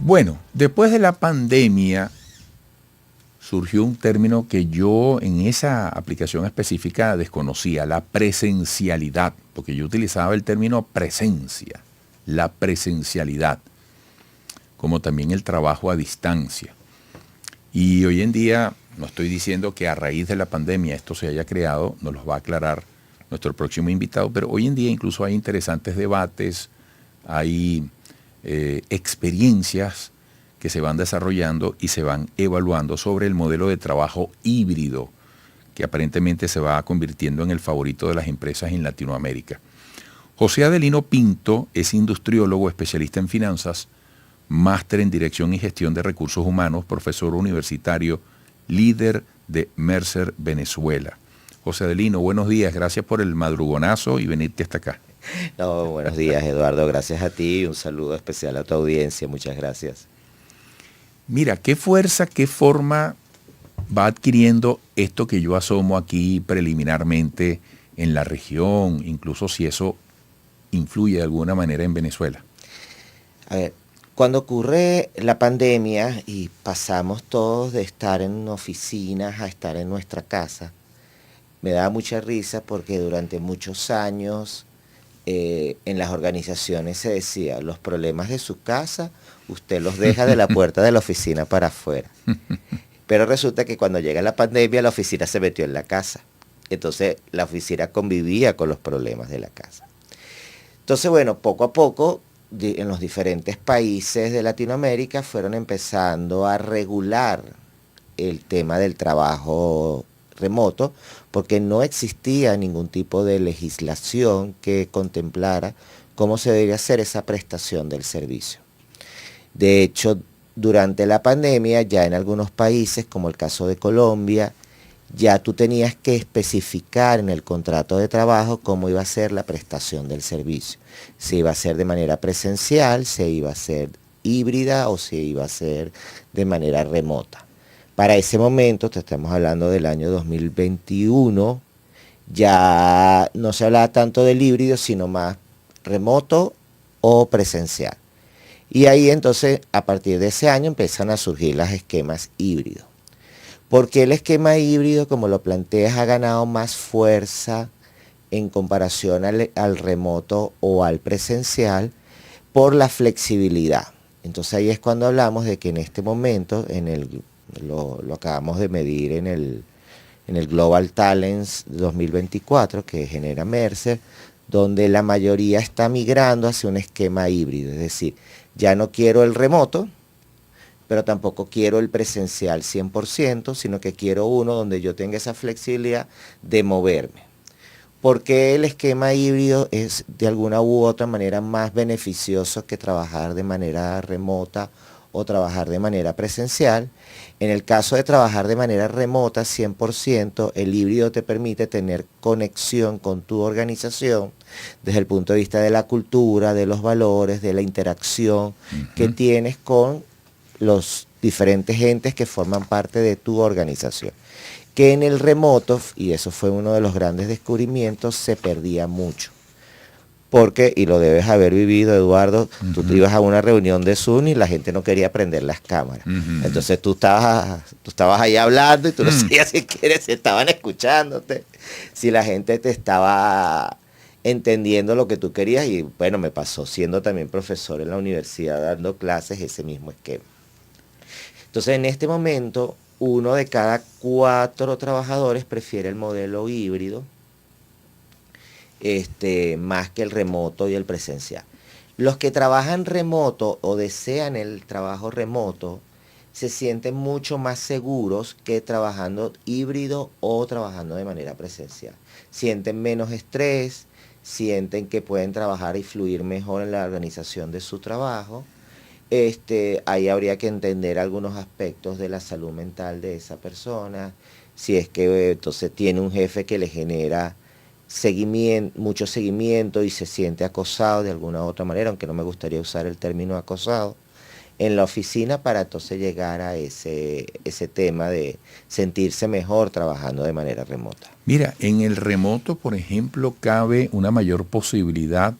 Bueno, después de la pandemia surgió un término que yo en esa aplicación específica desconocía, la presencialidad, porque yo utilizaba el término presencia, la presencialidad, como también el trabajo a distancia. Y hoy en día, no estoy diciendo que a raíz de la pandemia esto se haya creado, nos lo va a aclarar nuestro próximo invitado, pero hoy en día incluso hay interesantes debates, hay experiencias que se van desarrollando y se van evaluando sobre el modelo de trabajo híbrido, que aparentemente se va convirtiendo en el favorito de las empresas en Latinoamérica. José Adelino Pinto es industriólogo, especialista en finanzas, máster en Dirección y Gestión de Recursos Humanos, profesor universitario, líder de Mercer Venezuela. José Adelino, buenos días, gracias por el madrugonazo y venirte hasta acá. No, buenos días, Eduardo, gracias a ti, un saludo especial a tu audiencia, muchas gracias. Mira, ¿qué fuerza, qué forma va adquiriendo esto que yo asomo aquí preliminarmente en la región, incluso si eso influye de alguna manera en Venezuela? A ver, cuando ocurre la pandemia y pasamos todos de estar en oficinas a estar en nuestra casa, me da mucha risa porque durante muchos años en las organizaciones se decía, los problemas de su casa, usted los deja de la puerta de la oficina para afuera. Pero resulta que cuando llega la pandemia, la oficina se metió en la casa. Entonces, la oficina convivía con los problemas de la casa. Entonces, bueno, poco a poco, en los diferentes países de Latinoamérica fueron empezando a regular el tema del trabajo remoto, porque no existía ningún tipo de legislación que contemplara cómo se debía hacer esa prestación del servicio. De hecho, durante la pandemia, ya en algunos países, como el caso de Colombia, ya tú tenías que especificar en el contrato de trabajo cómo iba a ser la prestación del servicio. Si iba a ser de manera presencial, si iba a ser híbrida o si iba a ser de manera remota. Para ese momento, te estamos hablando del año 2021, ya no se hablaba tanto del híbrido, sino más remoto o presencial. Y ahí entonces, a partir de ese año, empiezan a surgir los esquemas híbridos. Porque el esquema híbrido, como lo planteas, ha ganado más fuerza en comparación al remoto o al presencial por la flexibilidad. Entonces ahí es cuando hablamos de que en este momento, lo acabamos de medir en el Global Talents 2024 que genera Mercer, donde la mayoría está migrando hacia un esquema híbrido, es decir, ya no quiero el remoto, pero tampoco quiero el presencial 100%, sino que quiero uno donde yo tenga esa flexibilidad de moverme. Porque el esquema híbrido es de alguna u otra manera más beneficioso que trabajar de manera remota o trabajar de manera presencial. En el caso de trabajar de manera remota 100%, el híbrido te permite tener conexión con tu organización desde el punto de vista de la cultura, de los valores, de la interacción que tienes con los diferentes entes que forman parte de tu organización. Que en el remoto, y eso fue uno de los grandes descubrimientos, se perdía mucho. Porque, y lo debes haber vivido, Eduardo, tú te ibas a una reunión de Zoom y la gente no quería prender las cámaras. Entonces tú estabas ahí hablando y tú no sabías si estaban escuchándote, si la gente te estaba entendiendo lo que tú querías. Y bueno, me pasó siendo también profesor en la universidad dando clases ese mismo esquema. Entonces en este momento, 1 de cada 4 trabajadores prefiere el modelo híbrido, más que el remoto y el presencial. Los que trabajan remoto o desean el trabajo remoto se sienten mucho más seguros que trabajando híbrido o trabajando de manera presencial. Sienten menos estrés, sienten que pueden trabajar y fluir mejor en la organización de su trabajo. Ahí habría que entender algunos aspectos de la salud mental de esa persona, si es que entonces tiene un jefe que le genera mucho seguimiento y se siente acosado de alguna u otra manera, aunque no me gustaría usar el término acosado, en la oficina para entonces llegar a ese tema de sentirse mejor trabajando de manera remota. Mira, en el remoto, por ejemplo, cabe una mayor posibilidad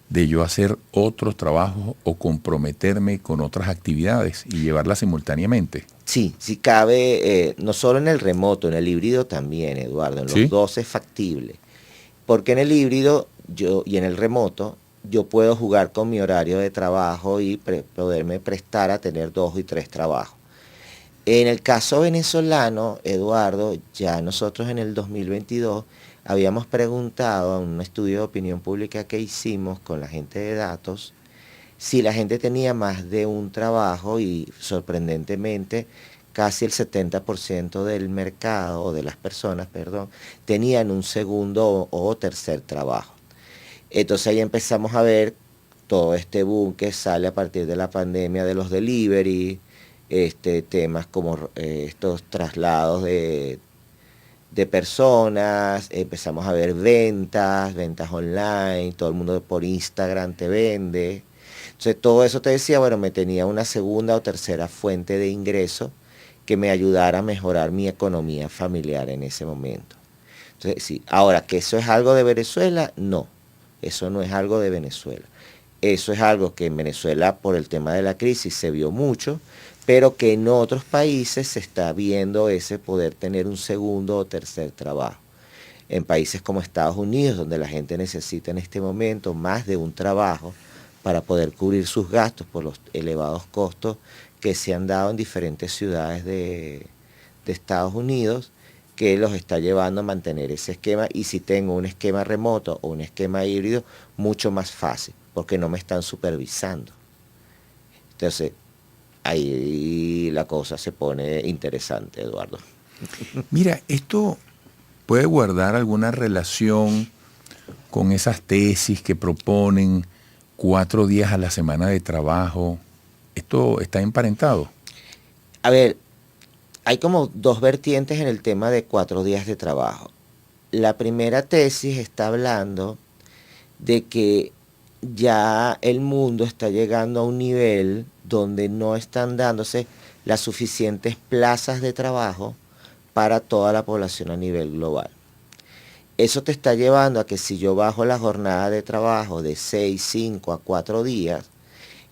de yo hacer otros trabajos o comprometerme con otras actividades y llevarlas simultáneamente? Sí, sí cabe, no solo en el remoto, en el híbrido también, Eduardo, en los ¿Sí? dos es factible. Porque en el híbrido y en el remoto yo puedo jugar con mi horario de trabajo y poderme prestar a tener 2 y 3 trabajos. En el caso venezolano, Eduardo, ya nosotros en el 2022 habíamos preguntado en un estudio de opinión pública que hicimos con la gente de datos si la gente tenía más de un trabajo y sorprendentemente casi el 70% del mercado, o de las personas, perdón, tenían un segundo o tercer trabajo. Entonces ahí empezamos a ver todo este boom que sale a partir de la pandemia de los delivery, temas como estos traslados de personas, empezamos a ver ventas online, todo el mundo por Instagram te vende. Entonces todo eso te decía, bueno, me tenía una segunda o tercera fuente de ingreso que me ayudara a mejorar mi economía familiar en ese momento. Entonces, sí, ahora que eso es algo de Venezuela, no, eso no es algo de Venezuela. Eso es algo que en Venezuela por el tema de la crisis se vio mucho, pero que en otros países se está viendo ese poder tener un segundo o tercer trabajo. En países como Estados Unidos, donde la gente necesita en este momento más de un trabajo para poder cubrir sus gastos por los elevados costos que se han dado en diferentes ciudades de Estados Unidos, que los está llevando a mantener ese esquema, y si tengo un esquema remoto o un esquema híbrido, mucho más fácil, porque no me están supervisando. Entonces, ahí la cosa se pone interesante, Eduardo. Mira, esto puede guardar alguna relación con esas tesis que proponen 4 días a la semana de trabajo. ¿Esto está emparentado? A ver, hay como dos vertientes en el tema de 4 días de trabajo. La primera tesis está hablando de que ya el mundo está llegando a un nivel donde no están dándose las suficientes plazas de trabajo para toda la población a nivel global. Eso te está llevando a que si yo bajo la jornada de trabajo de 6, 5 a 4 días,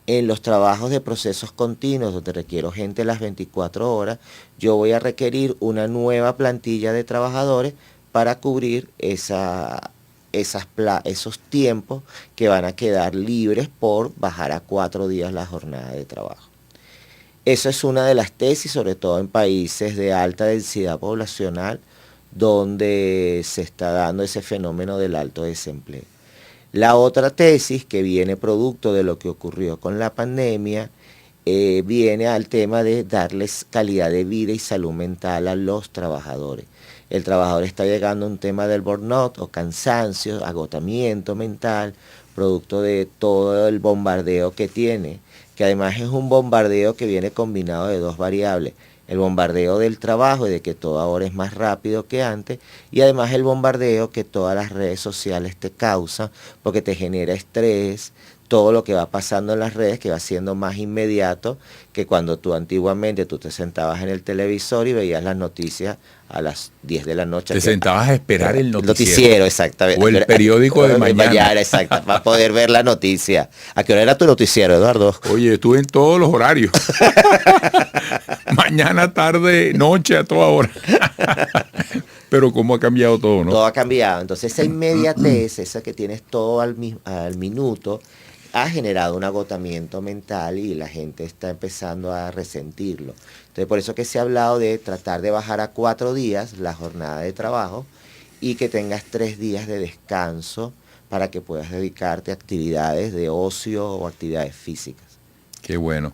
en los trabajos de procesos continuos, donde requiero gente las 24 horas, yo voy a requerir una nueva plantilla de trabajadores para cubrir esos tiempos que van a quedar libres por bajar a 4 días la jornada de trabajo. Eso es una de las tesis, sobre todo en países de alta densidad poblacional, donde se está dando ese fenómeno del alto desempleo. La otra tesis, que viene producto de lo que ocurrió con la pandemia, viene al tema de darles calidad de vida y salud mental a los trabajadores. El trabajador está llegando a un tema del burnout o cansancio, agotamiento mental, producto de todo el bombardeo que tiene, que además es un bombardeo que viene combinado de dos variables: el bombardeo del trabajo y de que todo ahora es más rápido que antes, y además el bombardeo que todas las redes sociales te causan, porque te genera estrés, todo lo que va pasando en las redes, que va siendo más inmediato que cuando tú antiguamente tú te sentabas en el televisor y veías las noticias a las 10 de la noche. Te sentabas a esperar el noticiero. Noticiero, exactamente. O el periódico de mañana. Exacto, para poder ver la noticia. ¿A qué hora era tu noticiero, Eduardo? Oye, estuve en todos los horarios. Mañana, tarde, noche, a toda hora. Pero cómo ha cambiado todo, ¿no? Todo ha cambiado. Entonces esa inmediatez, esa que tienes todo al minuto, ha generado un agotamiento mental y la gente está empezando a resentirlo. Entonces por eso que se ha hablado de tratar de bajar a 4 días la jornada de trabajo y que tengas 3 días de descanso para que puedas dedicarte a actividades de ocio o actividades físicas. Qué bueno.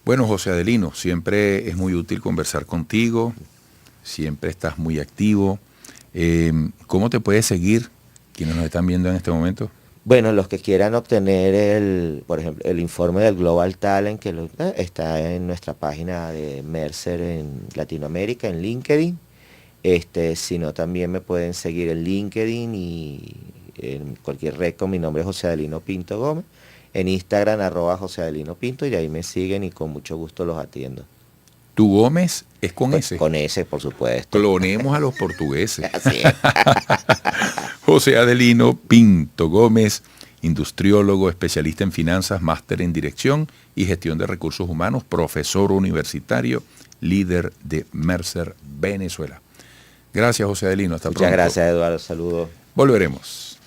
Bueno, José Adelino, siempre es muy útil conversar contigo, siempre estás muy activo. ¿Cómo te puedes seguir quienes nos están viendo en este momento? Bueno, los que quieran obtener, por ejemplo, el informe del Global Talent, que está en nuestra página de Mercer en Latinoamérica, en LinkedIn. Si no, también me pueden seguir en LinkedIn y en cualquier red con mi nombre es José Adelino Pinto Gómez. En Instagram, @José Adelino Pinto, y ahí me siguen y con mucho gusto los atiendo. ¿Tu Gómez es con S? Con S, por supuesto. Clonemos a los portugueses. Así es. José Adelino Pinto Gómez, industriólogo, especialista en finanzas, máster en dirección y gestión de recursos humanos, profesor universitario, líder de Mercer Venezuela. Gracias, José Adelino. Hasta pronto. Muchas gracias, Eduardo. Saludos. Volveremos.